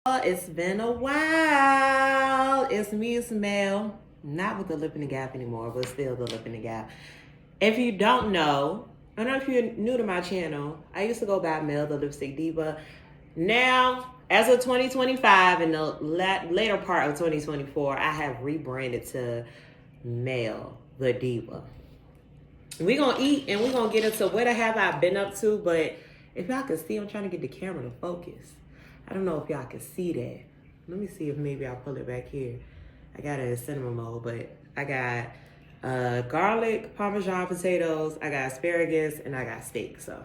It's been a while. It's me, it's Mel. Not with the lip in the gap anymore, but still the lip in the gap. If you don't know, I don't know if you're new to my channel, I used to go by Mel the Lipstick Diva. Now, as of 2025 and the later part of 2024, I have rebranded to Mel the Diva. We're going to eat and we're going to get into what have I been up to, but if y'all can see, I'm trying to get the camera to focus. I don't know if y'all can see that. Let me see if maybe I'll pull it back here. I got it in cinema mode, but I got garlic, Parmesan potatoes, I got asparagus, and I got steak. So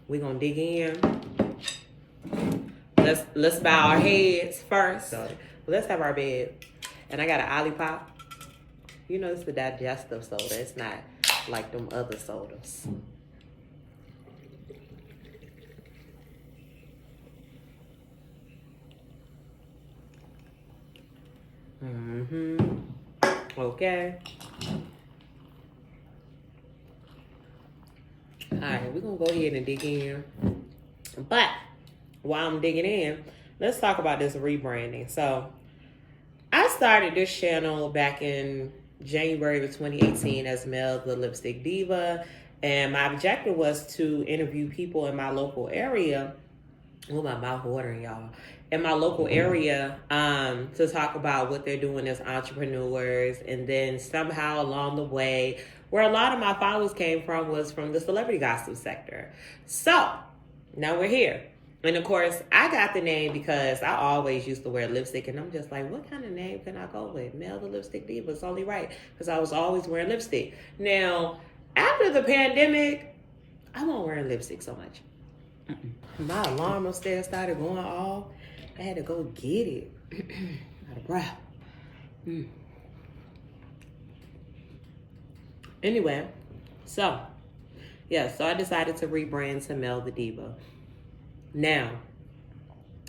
we're gonna dig in. Let's bow our heads first. So let's have our bed. And I got an Olipop. You know, it's the digestive soda. It's not like them other sodas. Okay. All right, we're gonna go ahead and dig in. But while I'm digging in, let's talk about this rebranding. So I started this channel back in January of 2018 as Mel the Lipstick Diva. And my objective was to interview people in my local area. Oh, my mouth watering, y'all. In my local area, to talk about what they're doing as entrepreneurs. And then somehow along the way, where a lot of my followers came from was from the celebrity gossip sector. So now we're here. And of course, I got the name because I always used to wear lipstick. And I'm just like, what kind of name can I go with? Mel the Lipstick Diva. It's only right because I was always wearing lipstick. Now, after the pandemic, I won't wear lipstick so much. My alarm upstairs started going off. I had to go get it. Out of breath. Anyway, so I decided to rebrand to Mel the Diva. Now,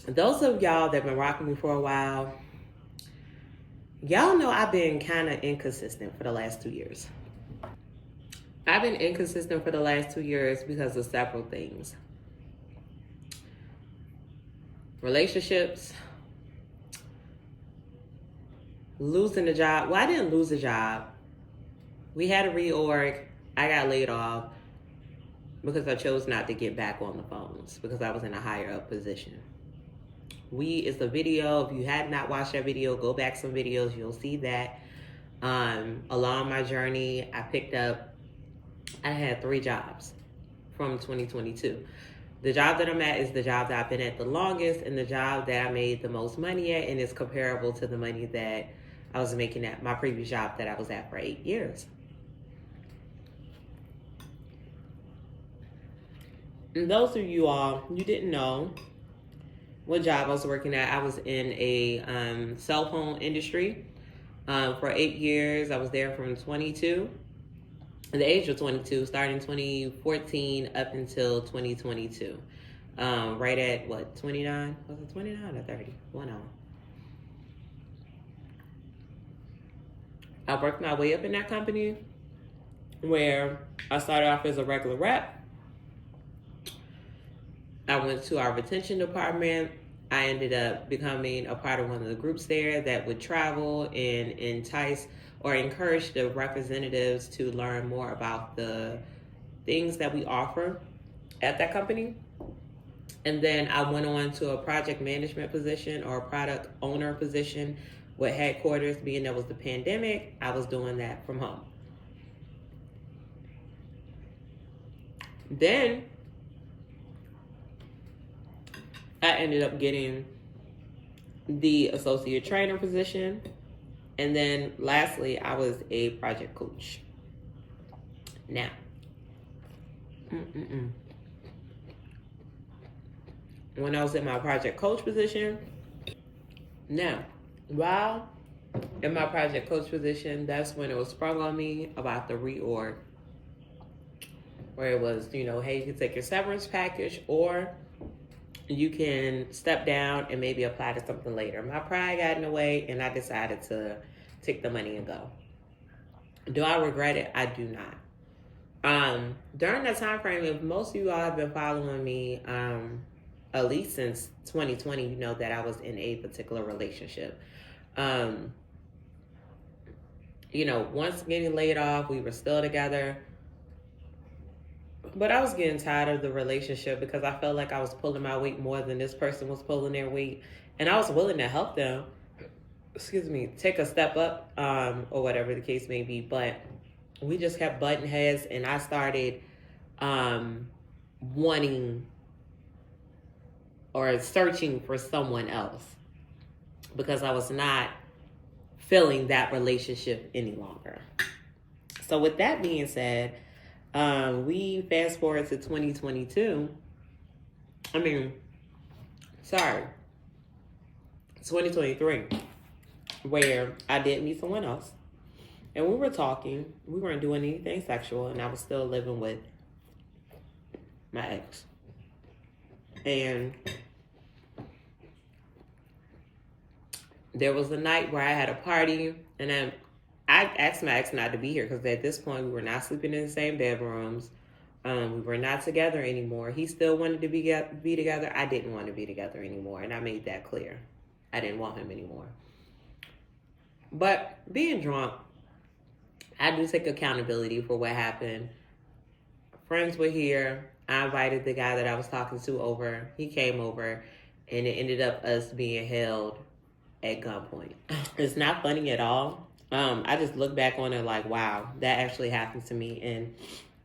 those of y'all that have been rocking me for a while, y'all know I've been kind of inconsistent for the last 2 years. I've been inconsistent for the last 2 years because of several things. Relationships, losing a job. Well, I didn't lose a job. We had a reorg. I got laid off because I chose not to get back on the phones because I was in a higher up position. It's a video. If you had not watched that video, go back some videos. You'll see that. Along my journey, I had 3 jobs from 2022. The job that I'm at is the job that I've been at the longest and the job that I made the most money at, and it's comparable to the money that I was making at my previous job that I was at for 8 years. And those of you all, you didn't know what job I was working at. I was in a cell phone industry for 8 years. I was there from the age of 22, starting 2014 up until 2022. Right at what, 29? Was it 29 or 30? One on. I worked my way up in that company where I started off as a regular rep. I went to our retention department. I ended up becoming a part of one of the groups there that would travel and entice or encourage the representatives to learn more about the things that we offer at that company. And then I went on to a project management position or a product owner position with headquarters. Being there was the pandemic, I was doing that from home. Then I ended up getting the associate trainer position. And then lastly, I was a project coach. Now, when I was in my project coach position, while in my project coach position, that's when it was sprung on me about the reorg. Where it was, hey, you can take your severance package or you can step down and maybe apply to something later. My pride got in the way and I decided to take the money and go. Do I regret it? I do not. During that time frame, if most of you all have been following me at least since 2020, you know, that I was in a particular relationship. You know, once getting laid off, we were still together. But I was getting tired of the relationship because I felt like I was pulling my weight more than this person was pulling their weight. And I was willing to help them, take a step up, or whatever the case may be. But we just kept butting heads, and I started wanting or searching for someone else because I was not feeling that relationship any longer. So with that being said, we fast forward to 2022. 2023, where I did meet someone else. And we were talking. We weren't doing anything sexual, and I was still living with my ex. And there was a night where I had a party, and then I asked my ex not to be here because at this point we were not sleeping in the same bedrooms. We were not together anymore. He still wanted to be together. I didn't want to be together anymore, and I made that clear. I didn't want him anymore. But being drunk, I do take accountability for what happened. Friends were here. I invited the guy that I was talking to over. He came over, and it ended up us being held at gunpoint. It's not funny at all. I just look back on it like, wow, that actually happened to me, and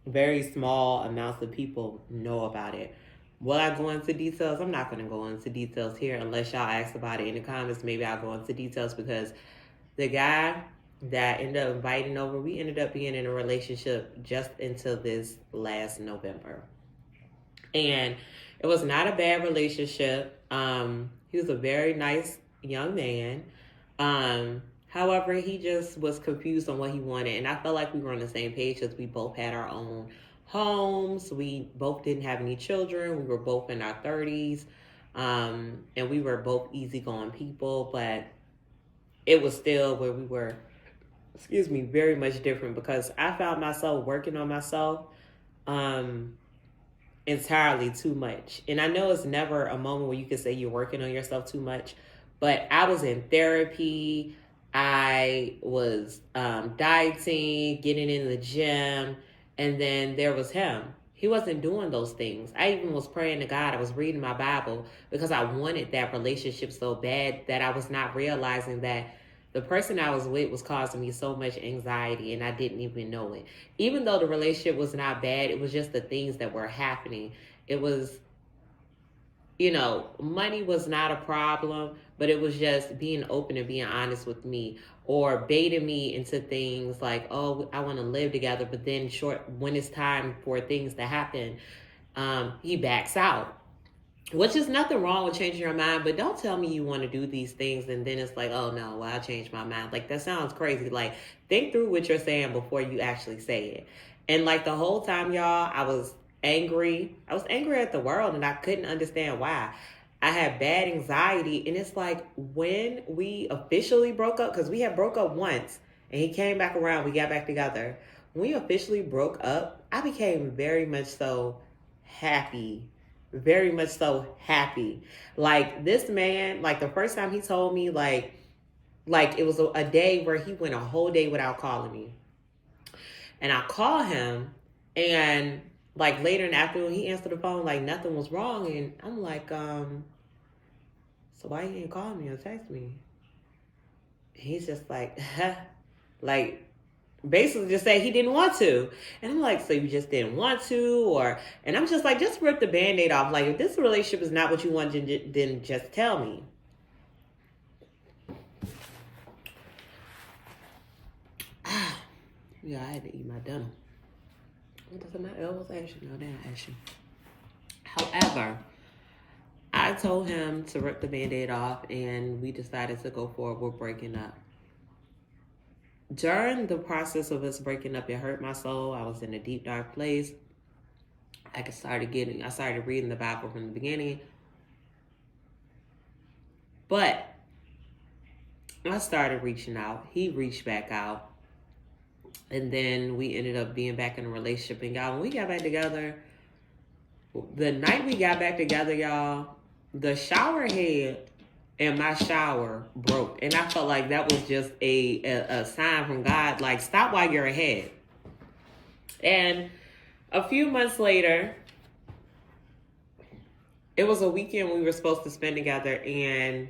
very small amounts of people know about it. Will I go into details? I'm not going to go into details here unless y'all ask about it in the comments. Maybe I'll go into details because the guy that ended up inviting over, we ended up being in a relationship just until this last November. And it was not a bad relationship. He was a very nice young man. However, he just was confused on what he wanted. And I felt like we were on the same page because we both had our own homes. We both didn't have any children. We were both in our 30s. And we were both easygoing people. But it was still where we were, very much different because I found myself working on myself entirely too much. And I know it's never a moment where you can say you're working on yourself too much. But I was in therapy. I was dieting, getting in the gym, and then there was him. He wasn't doing those things. I even was praying to God. I was reading my Bible because I wanted that relationship so bad that I was not realizing that the person I was with was causing me so much anxiety, and I didn't even know it. Even though the relationship was not bad, it was just the things that were happening. It was, money was not a problem, but it was just being open and being honest with me or baiting me into things like, oh, I want to live together. But then when it's time for things to happen, he backs out, which is nothing wrong with changing your mind. But don't tell me you want to do these things and then it's like, oh, no, well, I changed my mind. Like, that sounds crazy. Like, think through what you're saying before you actually say it. And like the whole time, y'all, I was angry. I was angry at the world and I couldn't understand why. I had bad anxiety, and it's like when we officially broke up, because we had broke up once, and he came back around, we got back together. When we officially broke up, I became very much so happy. Very much so happy. Like, this man, like, the first time he told me, like it was a day where he went a whole day without calling me. And I call him, and like later in the afternoon, he answered the phone like nothing was wrong. And I'm like, so why you didn't call me or text me? He's just like, like basically just say he didn't want to. And I'm like, so you just didn't want to? And I'm just like, just rip the Band-Aid off. Like, if this relationship is not what you want, then just tell me. Yeah, I had to eat my dinner. What does my elbows ashy? No, they're not ashy. However, I told him to rip the Band-Aid off, and we decided to go forward with breaking up. During the process of us breaking up, it hurt my soul. I was in a deep, dark place. I started reading the Bible from the beginning. But I started reaching out. He reached back out. And then we ended up being back in a relationship. And y'all, when we got back together, the night we got back together, y'all, the shower head in my shower broke. And I felt like that was just a sign from God, like, stop while you're ahead. And a few months later, it was a weekend we were supposed to spend together, and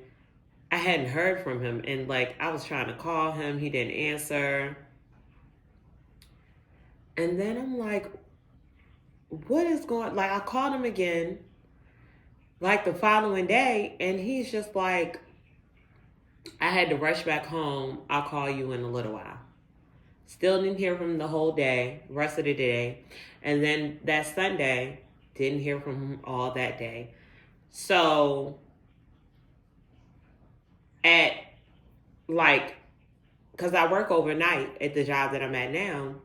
I hadn't heard from him. And like, I was trying to call him, he didn't answer. And then I'm like, what is going, like, I called him again, like the following day, and he's just like, I had to rush back home. I'll call you in a little while. Still didn't hear from him the whole day, rest of the day. And then that Sunday, didn't hear from him all that day. So at like, because I work overnight at the job that I'm at now,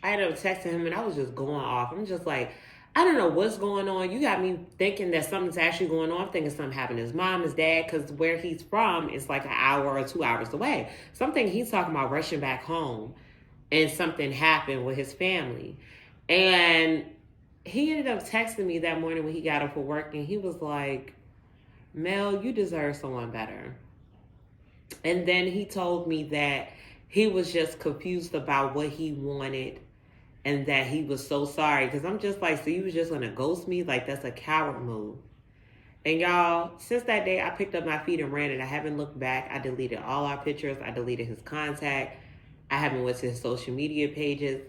I ended up texting him and I was just going off. I'm just like, I don't know what's going on. You got me thinking that something's actually going on. I'm thinking something happened to his mom, his dad, because where he's from is like an hour or 2 hours away. Something he's talking about rushing back home, and something happened with his family. And he ended up texting me that morning when he got up for work, and he was like, Mel, you deserve someone better. And then he told me that he was just confused about what he wanted, and that he was so sorry. Because I'm just like, so you was just going to ghost me? Like, that's a coward move. And y'all, since that day, I picked up my feet and ran, and I haven't looked back. I deleted all our pictures. I deleted his contact. I haven't went to his social media pages.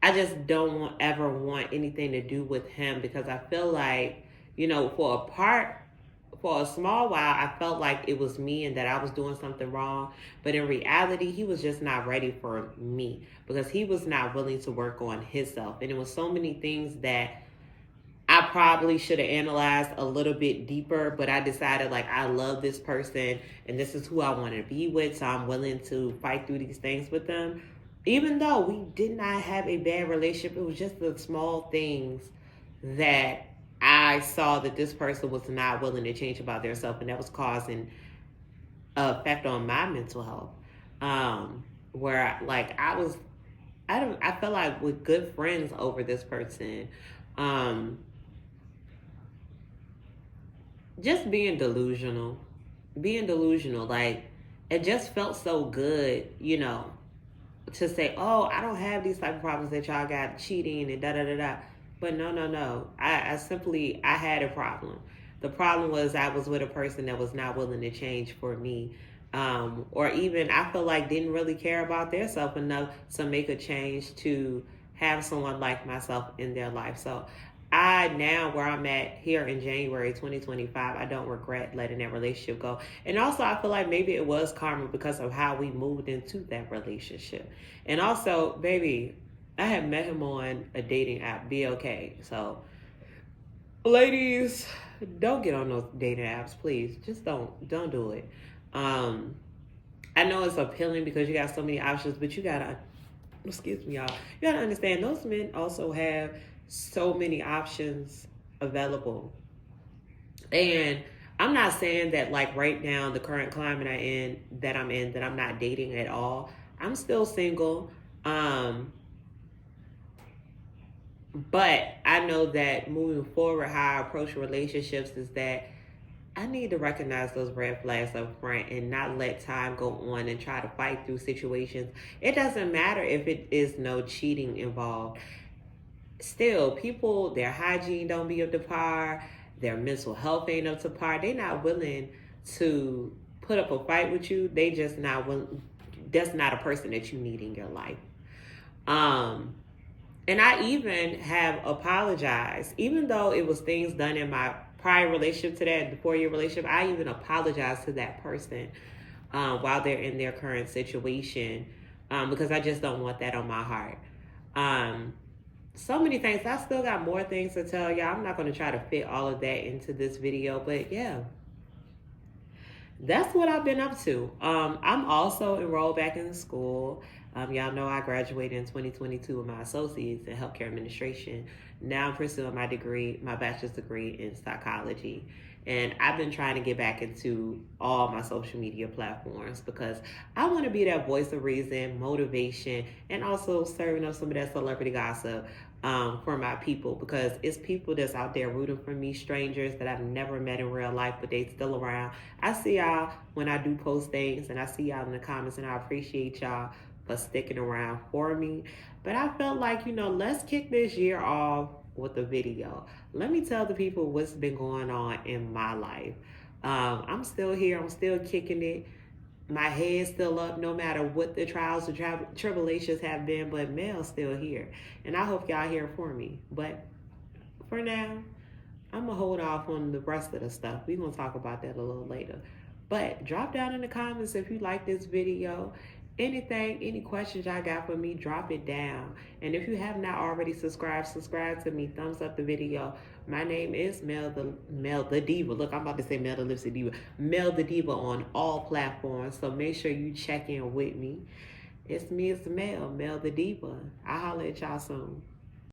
I just don't ever want anything to do with him, because I feel like, you know, for a small while, I felt like it was me and that I was doing something wrong. But in reality, he was just not ready for me, because he was not willing to work on himself. And it was so many things that I probably should have analyzed a little bit deeper, but I decided, like, I love this person and this is who I want to be with, so I'm willing to fight through these things with them. Even though we did not have a bad relationship, it was just the small things that I saw that this person was not willing to change about themselves, and that was causing an effect on my mental health. Where like I felt like with good friends over this person, just being delusional, like, it just felt so good, you know, to say, oh, I don't have these type of problems that y'all got, cheating and da-da-da-da. But no. I had a problem. The problem was I was with a person that was not willing to change for me. Or even, I feel like, didn't really care about their self enough to make a change to have someone like myself in their life. So I now, where I'm at here in January 2025, I don't regret letting that relationship go. And also, I feel like maybe it was karma because of how we moved into that relationship. And also, baby, I had met him on a dating app, Be Okay. So, ladies, don't get on those dating apps, please. Just don't do it. I know it's appealing because you got so many options, but you gotta, excuse me, y'all, you gotta understand those men also have so many options available. And I'm not saying that, like, right now, the current climate I'm in, that I'm not dating at all. I'm still single. But I know that moving forward, how I approach relationships is that I need to recognize those red flags up front and not let time go on and try to fight through situations. It doesn't matter if it is no cheating involved. Still, people, their hygiene don't be up to par. Their mental health ain't up to par. They're not willing to put up a fight with you. They just not willing. That's not a person that you need in your life. And I even have apologized, even though it was things done in my prior relationship to that, the 4-year relationship. I even apologized to that person while they're in their current situation, because I just don't want that on my heart. So many things. I still got more things to tell y'all. I'm not going to try to fit all of that into this video, but yeah, that's what I've been up to. I'm also enrolled back in school. Y'all know I graduated in 2022 with my associates in healthcare administration. Now I'm pursuing my degree, my bachelor's degree in psychology. And I've been trying to get back into all my social media platforms because I want to be that voice of reason, motivation, and also serving up some of that celebrity gossip for my people, because it's people that's out there rooting for me, strangers that I've never met in real life, but they still around. I see y'all when I do post things, and I see y'all in the comments, and I appreciate y'all for sticking around for me. But I felt like, let's kick this year off with a video. Let me tell the people what's been going on in my life. I'm still here. I'm still kicking it. My head's still up no matter what the trials and tribulations have been, but Mel's still here. And I hope y'all here for me. But for now, I'm going to hold off on the rest of the stuff. We're going to talk about that a little later. But drop down in the comments if you like this video. Anything, any questions y'all got for me, drop it down. And if you have not already subscribed to me. Thumbs up the video. My name is Mel the Diva. Look, I'm about to say Melthelipstickdiva. Mel the Diva on all platforms. So make sure you check in with me. It's me, it's Mel the Diva. I'll holler at y'all soon.